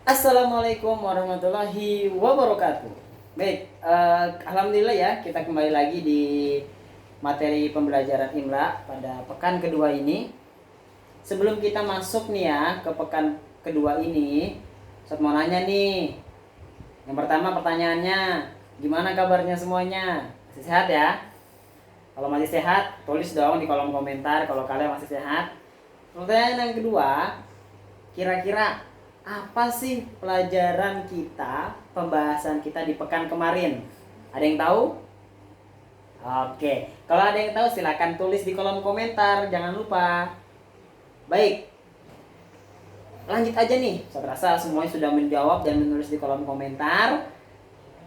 Assalamualaikum warahmatullahi wabarakatuh. Baik, alhamdulillah ya kita kembali lagi di materi pembelajaran IMLA pada pekan kedua ini. Sebelum kita masuk nih ya ke pekan kedua ini, saya mau nanya nih. Yang pertama pertanyaannya, gimana kabarnya semuanya? Masih sehat ya? Kalau masih sehat, tulis dong di kolom komentar kalau kalian masih sehat. Pertanyaan yang kedua, kira-kira apa sih pelajaran kita, pembahasan kita di pekan kemarin? Ada yang tahu? Oke, kalau ada yang tahu silakan tulis di kolom komentar, jangan lupa. Baik, lanjut aja nih. Saya rasa semuanya sudah menjawab dan menulis di kolom komentar.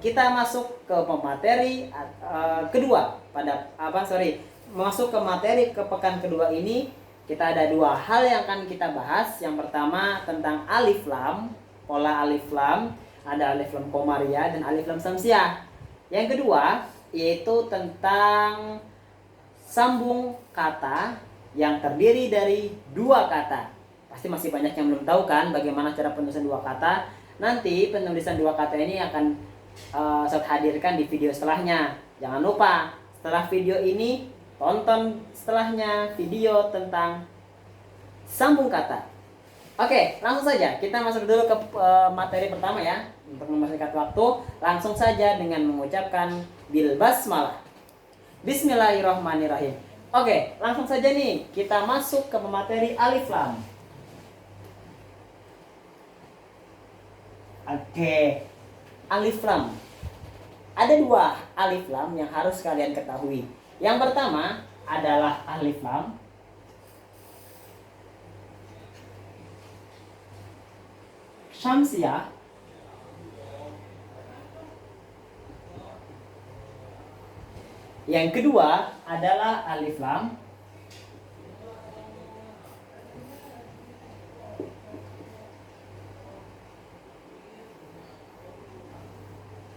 Kita masuk ke pemateri kedua masuk ke materi ke pekan kedua ini. Kita ada dua hal yang akan kita bahas. Yang pertama tentang alif lam, pola alif lam, ada alif lam komariah dan alif lam samsiah. Yang kedua yaitu tentang sambung kata yang terdiri dari dua kata. Pasti masih banyak yang belum tahu kan bagaimana cara penulisan dua kata. Nanti penulisan dua kata ini akan saya hadirkan di video setelahnya. Jangan lupa setelah video ini tonton setelahnya video tentang sambung kata. Oke, langsung saja kita masuk dulu ke materi pertama ya. Untuk mempersingkat waktu, langsung saja dengan mengucapkan bil basmalah. Bismillahirrahmanirrahim. Oke, langsung saja nih kita masuk ke materi alif lam. Oke, alif lam. Ada dua alif lam yang harus kalian ketahui. Yang pertama adalah alif lam syamsiah. Yang kedua adalah alif lam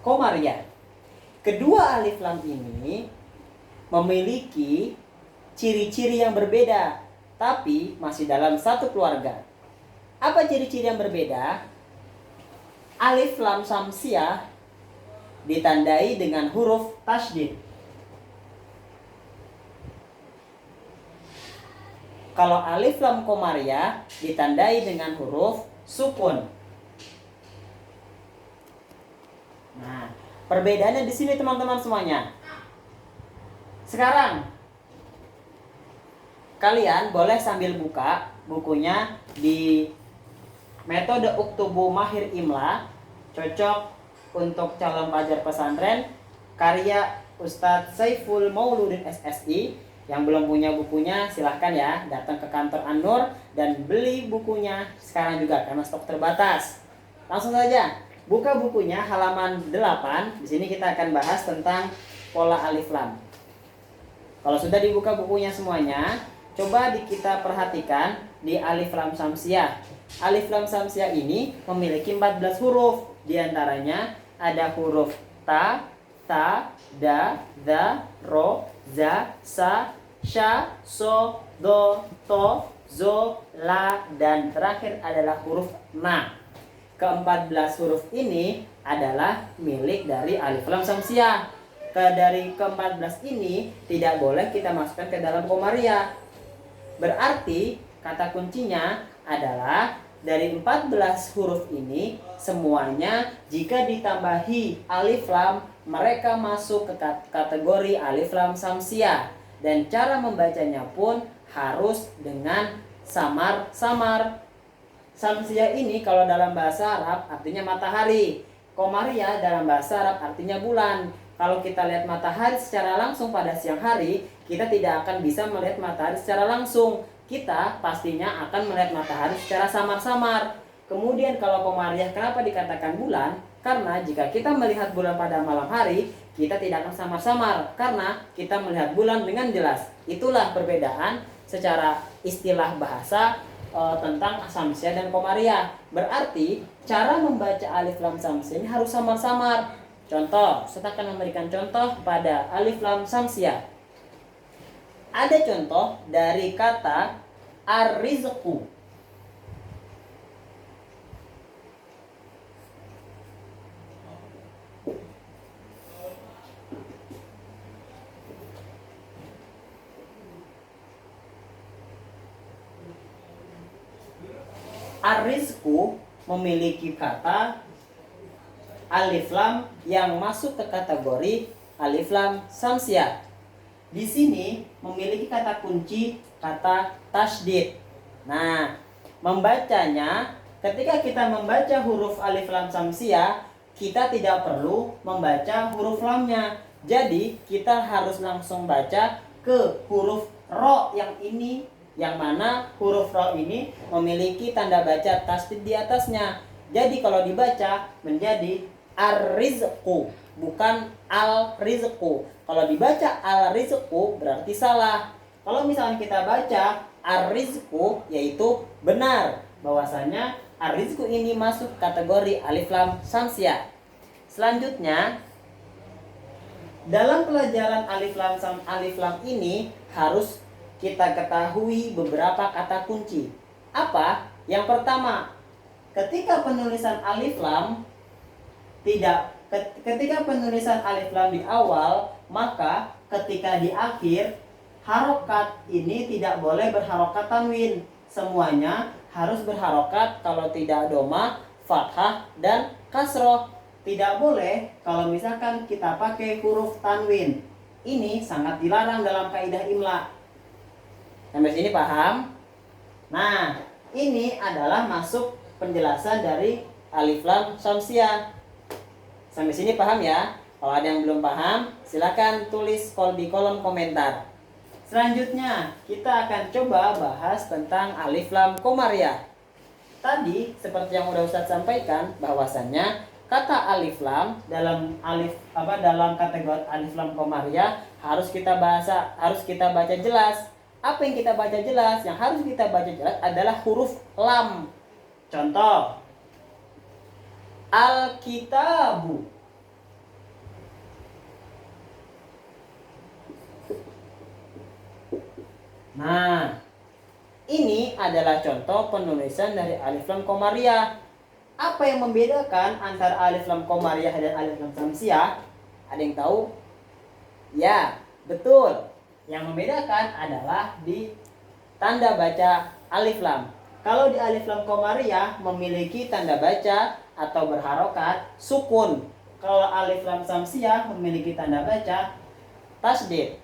komariah. Kedua alif lam ini memiliki ciri-ciri yang berbeda, tapi masih dalam satu keluarga. Apa ciri-ciri yang berbeda? Alif lam syamsiah ditandai dengan huruf tasydid. Kalau alif lam komariah ditandai dengan huruf sukun. Nah, perbedaannya di sini teman-teman semuanya. Sekarang kalian boleh sambil buka bukunya di Metode Uktubu Mahir Imla, cocok untuk calon pelajar pesantren, karya Ustadz Saiful Mauludin SSI. Yang belum punya bukunya silahkan ya datang ke kantor An-Nur dan beli bukunya sekarang juga karena stok terbatas. Langsung saja buka bukunya halaman 8. Di sini kita akan bahas tentang pola alif lam. Kalau sudah dibuka bukunya semuanya, coba kita perhatikan di alif lam syamsiah. Alif lam syamsiah ini memiliki 14 huruf. Di antaranya ada huruf ta, da, ro, za, sa, sya, so, do, to, zo, la, dan terakhir adalah huruf na. Ke-14 huruf ini adalah milik dari alif lam syamsiah. Dari ke-14 ini tidak boleh kita masukkan ke dalam komariah. Berarti kata kuncinya adalah dari 14 huruf ini semuanya jika ditambahi alif lam mereka masuk ke kategori alif lam syamsiah, dan cara membacanya pun harus dengan samar-samar. Syamsiah ini kalau dalam bahasa Arab artinya matahari. Komariah dalam bahasa Arab artinya bulan. Kalau kita lihat matahari secara langsung pada siang hari, kita tidak akan bisa melihat matahari secara langsung. Kita pastinya akan melihat matahari secara samar-samar. Kemudian kalau komariah kenapa dikatakan bulan? Karena jika kita melihat bulan pada malam hari, kita tidak akan samar-samar karena kita melihat bulan dengan jelas. Itulah perbedaan secara istilah bahasa tentang syamsiah dan komariah. Berarti cara membaca alif lam syamsiah ini harus samar-samar. Contoh, saya akan memberikan contoh pada alif lam syamsiah. Ada contoh dari kata ar-rizqu. Ar-rizqu memiliki kata alif lam yang masuk ke kategori alif lam samsiah. Di sini memiliki kata kunci kata tasydid. Nah, membacanya ketika kita membaca huruf alif lam samsiah, kita tidak perlu membaca huruf lamnya. Jadi, kita harus langsung baca ke huruf ro yang ini, yang mana huruf ro ini memiliki tanda baca tasydid di atasnya. Jadi kalau dibaca menjadi ar-rizqu, bukan al-rizqu. Kalau dibaca al-rizqu berarti salah. Kalau misalnya kita baca ar-rizqu, yaitu benar, bahwasanya ar-rizqu ini masuk kategori alif lam samsiah. Selanjutnya, dalam pelajaran alif lam ini harus kita ketahui beberapa kata kunci. Apa? Yang pertama, ketika penulisan alif lam ketika penulisan alif lam di awal, maka ketika di akhir harokat ini tidak boleh berharokat tanwin. Semuanya harus berharokat kalau tidak doma, fathah, dan kasroh. Tidak boleh kalau misalkan kita pakai huruf tanwin. Ini sangat dilarang dalam kaidah imla. Sampai sini paham? Nah, ini adalah masuk penjelasan dari alif lam samsiah. Sampai sini paham ya? Kalau ada yang belum paham, silakan tulis di kolom komentar. Selanjutnya, kita akan coba bahas tentang alif lam komariah. Tadi seperti yang udah Ustadz sampaikan, bahwasannya kata alif lam dalam kategori alif lam komariah harus kita baca jelas. Apa yang kita baca jelas? Yang harus kita baca jelas adalah huruf lam. Contoh, Al-kitabu. Nah, ini adalah contoh penulisan dari alif lam komariah. Apa yang membedakan antara alif lam komariah dan alif lam samsiah? Ada yang tahu? Ya, betul. Yang membedakan adalah di tanda baca alif lam. Kalau di alif lam komariah memiliki tanda baca atau berharokat sukun. Kalau alif lam samsiah memiliki tanda baca tasydid.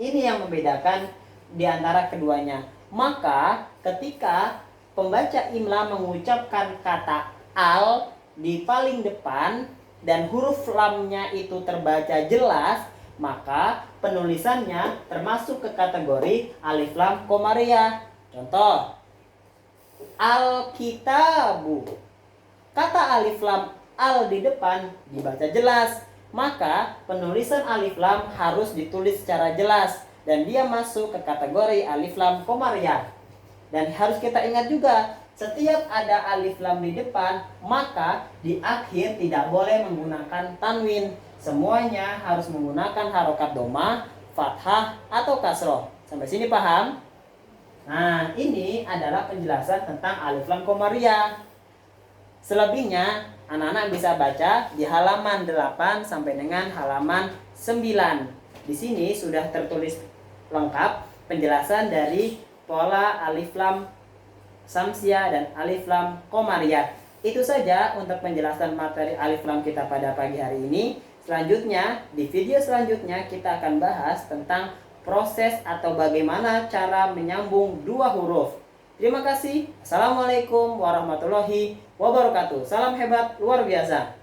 Ini yang membedakan di antara keduanya. Maka ketika pembaca imla mengucapkan kata al di paling depan dan huruf lamnya itu terbaca jelas, maka penulisannya termasuk ke kategori alif lam komariah. Contoh, al-kitabu. Kata alif lam al di depan dibaca jelas, maka penulisan alif lam harus ditulis secara jelas dan dia masuk ke kategori alif lam komariah. Dan harus kita ingat juga, setiap ada alif lam di depan, maka di akhir tidak boleh menggunakan tanwin. Semuanya harus menggunakan harokat doma, fathah, atau kasroh. Sampai sini paham? Nah, ini adalah penjelasan tentang alif lam komariah. Selebihnya, anak-anak bisa baca di halaman 8 sampai dengan halaman 9. Di sini sudah tertulis lengkap penjelasan dari pola alif lam samsiah dan alif lam komariah. Itu saja untuk penjelasan materi alif lam kita pada pagi hari ini. Selanjutnya, di video selanjutnya kita akan bahas tentang proses atau bagaimana cara menyambung dua huruf. Terima kasih. Assalamualaikum warahmatullahi wabarakatuh. Salam hebat luar biasa.